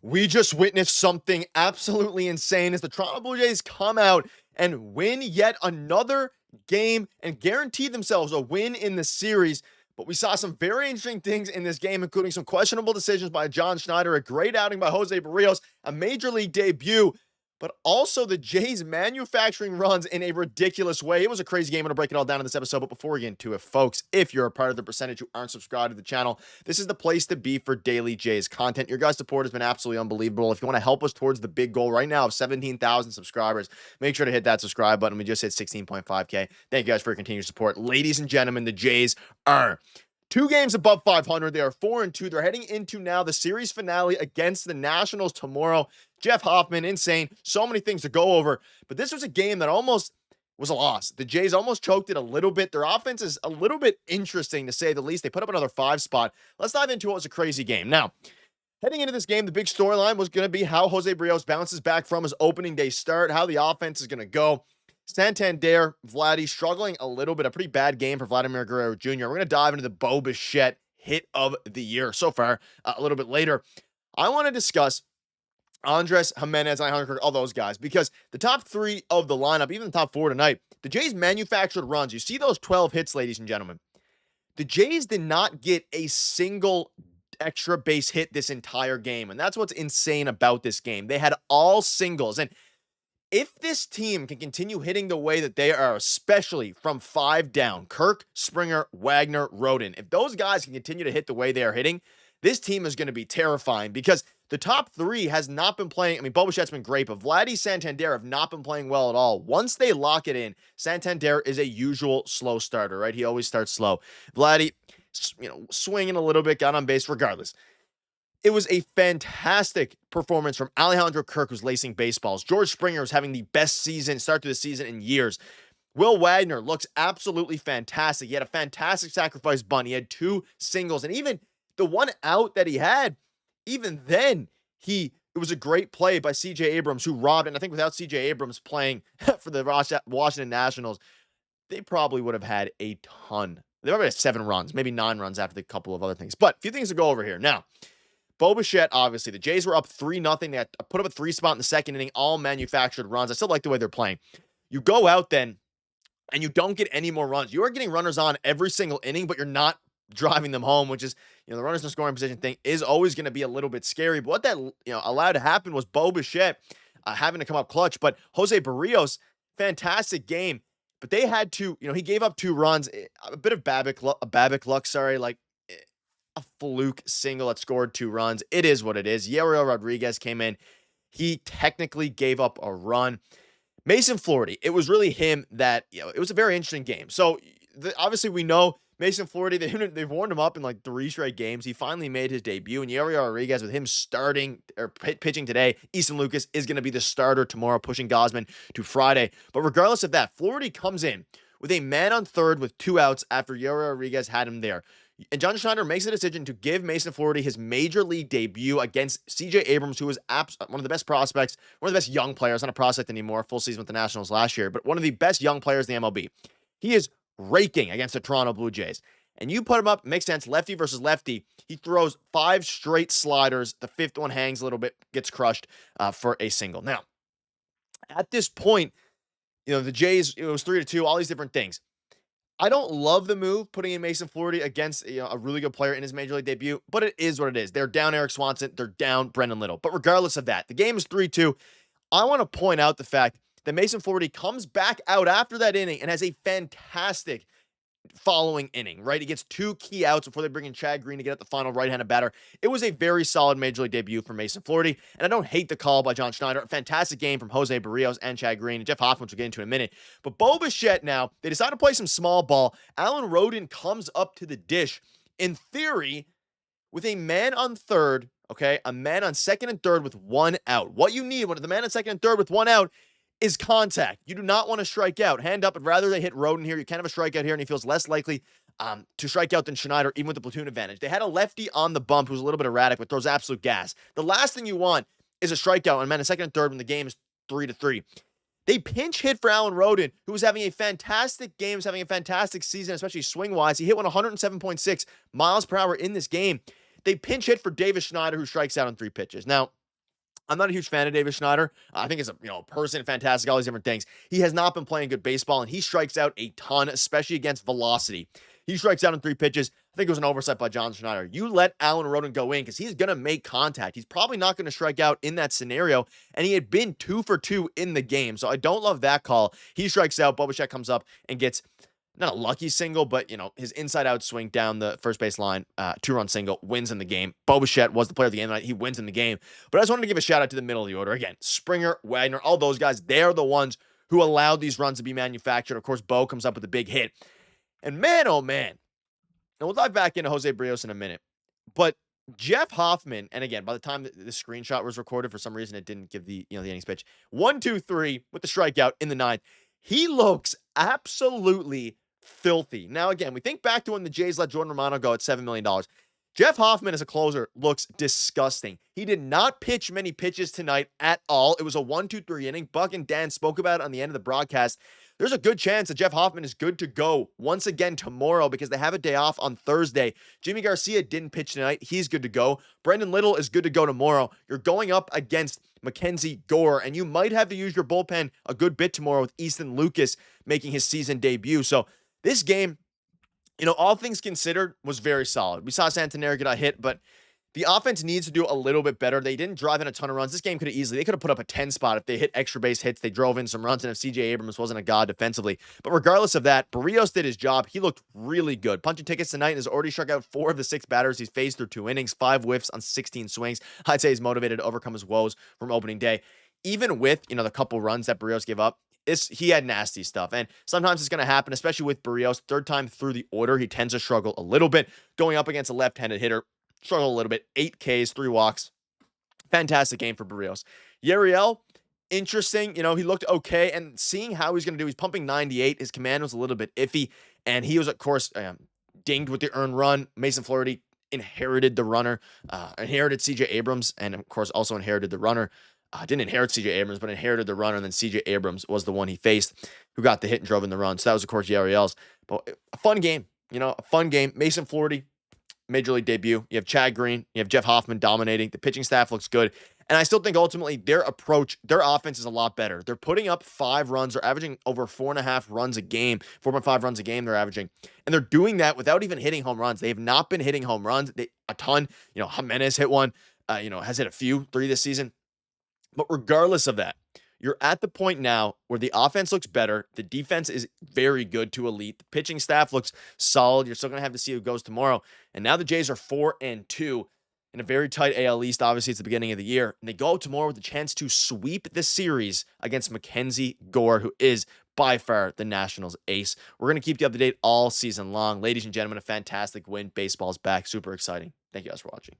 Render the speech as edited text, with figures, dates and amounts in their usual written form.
We just witnessed something absolutely insane as the Toronto Blue Jays come out and win yet another game and guarantee themselves a win in the series. But we saw some very interesting things in this game, including some questionable decisions by John Schneider, a great outing by José Berríos, a major league debut, but also the Jays manufacturing runs in a ridiculous way. It was a crazy game. I'm going to break it all down in this episode. But before we get into it, folks, if you're a part of the percentage who aren't subscribed to the channel, this is the place to be for daily Jays content. Your guys' support has been absolutely unbelievable. If you want to help us towards the big goal right now of 17,000 subscribers, make sure to hit that subscribe button. We just hit 16.5K. Thank you guys for your continued support. Ladies and gentlemen, the Jays are 2 games above 500. They are 4-2. They're heading into now the series finale against the Nationals tomorrow. Jeff Hoffman, insane. So many things to go over. But this was a game that almost was a loss. The Jays almost choked it a little bit. Their offense is a little bit interesting, to say the least. They put up another 5 spot. Let's dive into what was a crazy game. Now, heading into this game, the big storyline was going to be how José Berríos bounces back from his opening day start, how the offense is going to go. Santander, Vladdy struggling a little bit. A pretty bad game for Vladimir Guerrero Jr. We're going to dive into the Bichette hit of the year so far a little bit later. I want to discuss Andres, Jimenez, Alek Manoah, all those guys, because the top 3 of the lineup, even the top 4 tonight, the Jays manufactured runs. You see those 12 hits, ladies and gentlemen. The Jays did not get a single extra base hit this entire game, and that's what's insane about this game. They had all singles, and if this team can continue hitting the way that they are, especially from 5 down, Kirk, Springer, Wagner, Rodin, if those guys can continue to hit the way they are hitting, this team is going to be terrifying, because the top 3 has not been playing. I mean, Bichette's been great, but Vladdy, Santander have not been playing well at all. Once they lock it in, Santander is a usual slow starter, right? He always starts slow. Vladdy, swinging a little bit, got on base regardless. It was a fantastic performance from Alejandro Kirk, who's lacing baseballs. George Springer was having the best start to the season in years. Will Wagner looks absolutely fantastic. He had a fantastic sacrifice bunt. He had 2 singles, and even the one out that he had, even then, it was a great play by C.J. Abrams, who robbed. And I think without C.J. Abrams playing for the Washington Nationals, they probably would have had a ton. They probably had 7 runs, maybe 9 runs after the couple of other things. But a few things to go over here. Now, Bichette, obviously, the Jays were up 3-0. They put up a 3 spot in the second inning, all manufactured runs. I still like the way they're playing. You go out then, and you don't get any more runs. You are getting runners on every single inning, but you're not driving them home, which is, the runners in scoring position thing is always going to be a little bit scary. But what that, allowed to happen was Bichette having to come up clutch. But José Berríos, fantastic game. But they had to, he gave up 2 runs, a bit of Babic luck, like a fluke single that scored 2 runs. It is what it is. Yariel Rodriguez came in. He technically gave up a run. Mason Flaherty, it was really him that, it was a very interesting game. So obviously we know Mason Flaherty, they've warmed him up in like 3 straight games. He finally made his debut, and Yariel Rodriguez, with him starting or pitching today, Easton Lucas is going to be the starter tomorrow, pushing Gausman to Friday. But regardless of that, Flaherty comes in with a man on third with 2 outs after Yariel Rodriguez had him there. And John Schneider makes a decision to give Mason Flaherty his major league debut against C.J. Abrams, who was one of the best prospects, one of the best young players, not a prospect anymore, full season with the Nationals last year, but one of the best young players in the MLB. He is raking against the Toronto Blue Jays. And you put him up, makes sense, lefty versus lefty. He throws 5 straight sliders. The 5th one hangs a little bit, gets crushed for a single. Now, at this point, the Jays, it was 3-2, all these different things. I don't love the move, putting in Mason Flaherty against a really good player in his major league debut, but it is what it is. They're down Eric Swanson. They're down Brendan Little. But regardless of that, the game is 3-2. I want to point out the fact that Mason Flaherty comes back out after that inning and has a fantastic following inning, right? He gets 2 key outs before they bring in Chad Green to get at the final right-handed batter. It was a very solid major league debut for Mason Flaherty, and I don't hate the call by John Schneider. A fantastic game from José Berríos and Chad Green, and Jeff Hoffman, which we'll get into in a minute. But Bichette now, they decide to play some small ball. Alan Rodin comes up to the dish, in theory, with a man on third, okay? A man on second and third with 1 out. What you need when the man on second and third with 1 out is contact. You do not want to strike out. Hand up, I'd rather they hit Rodin here. You can have a strikeout here, and he feels less likely to strike out than Schneider, even with the platoon advantage. They had a lefty on the bump who's a little bit erratic, but throws absolute gas. The last thing you want is a strikeout on men in second and third when the game is 3-3. They pinch hit for Alan Rodin, who was having a fantastic game, was having a fantastic season, especially swing-wise. He hit 107.6 miles per hour in this game. They pinch hit for Davis Schneider, who strikes out on 3 pitches. Now, I'm not a huge fan of Davis Schneider. I think he's a person, fantastic, all these different things. He has not been playing good baseball, and he strikes out a ton, especially against velocity. He strikes out in 3 pitches. I think it was an oversight by John Schneider. You let Alan Rodin go in because he's going to make contact. He's probably not going to strike out in that scenario, and he had been 2 for 2 in the game. So I don't love that call. He strikes out. Bichette comes up and gets not a lucky single, but his inside out swing down the first base line, 2-run single, wins in the game. Bichette was the player of the game tonight. He wins in the game. But I just wanted to give a shout out to the middle of the order. Again, Springer, Wagner, all those guys, they're the ones who allowed these runs to be manufactured. Of course, Bo comes up with a big hit. And man, oh man. And we'll dive back into José Berríos in a minute. But Jeff Hoffman, and again, by the time the screenshot was recorded, for some reason it didn't give the innings pitch. 1-2-3 with the strikeout in the 9th. He looks absolutely filthy. Now, again, we think back to when the Jays let Jordan Romano go at $7 million. Jeff Hoffman as a closer looks disgusting. He did not pitch many pitches tonight at all. It was a 1-2-3 inning. Buck and Dan spoke about it on the end of the broadcast. There's a good chance that Jeff Hoffman is good to go once again tomorrow because they have a day off on Thursday. Jimmy Garcia didn't pitch tonight. He's good to go. Brendan Little is good to go tomorrow. You're going up against Mackenzie Gore, and you might have to use your bullpen a good bit tomorrow with Easton Lucas making his season debut. So this game, all things considered, was very solid. We saw Santanera get a hit, but the offense needs to do a little bit better. They didn't drive in a ton of runs. This game could have put up a 10 spot if they hit extra base hits. They drove in some runs, and if CJ Abrams wasn't a god defensively. But regardless of that, Berríos did his job. He looked really good. Punching tickets tonight and has already struck out 4 of the 6 batters he's faced through 2 innings, 5 whiffs on 16 swings. I'd say he's motivated to overcome his woes from opening day. Even with, the couple runs that Berríos gave up, he had nasty stuff. And sometimes it's going to happen, especially with Berríos. 3rd time through the order, he tends to struggle a little bit. Going up against a left-handed hitter, struggle a little bit. 8 Ks, 3 walks. Fantastic game for Berríos. Yariel, interesting. He looked okay. And seeing how he's going to do, he's pumping 98. His command was a little bit iffy. And he was, of course, dinged with the earned run. Mason Flaherty inherited the runner, inherited CJ Abrams, and, of course, also inherited the runner. Didn't inherit CJ Abrams, but inherited the runner, and then CJ Abrams was the one he faced who got the hit and drove in the run. So that was, of course, Yariel's. But a fun game, a fun game. Mason Flaherty, major league debut. You have Chad Green. You have Jeff Hoffman dominating. The pitching staff looks good. And I still think ultimately their offense is a lot better. They're putting up 5 runs. They're averaging over 4.5 runs a game, 4.5 runs a game they're averaging. And they're doing that without even hitting home runs. They have not been hitting home runs. A ton. Jimenez hit one, has hit a few, 3 this season. But regardless of that, you're at the point now where the offense looks better. The defense is very good to elite. The pitching staff looks solid. You're still going to have to see who goes tomorrow. And now the Jays are 4-2 in a very tight AL East. Obviously, it's the beginning of the year. And they go out tomorrow with a chance to sweep the series against Mackenzie Gore, who is by far the Nationals ace. We're going to keep you up to date all season long. Ladies and gentlemen, a fantastic win. Baseball's back. Super exciting. Thank you guys for watching.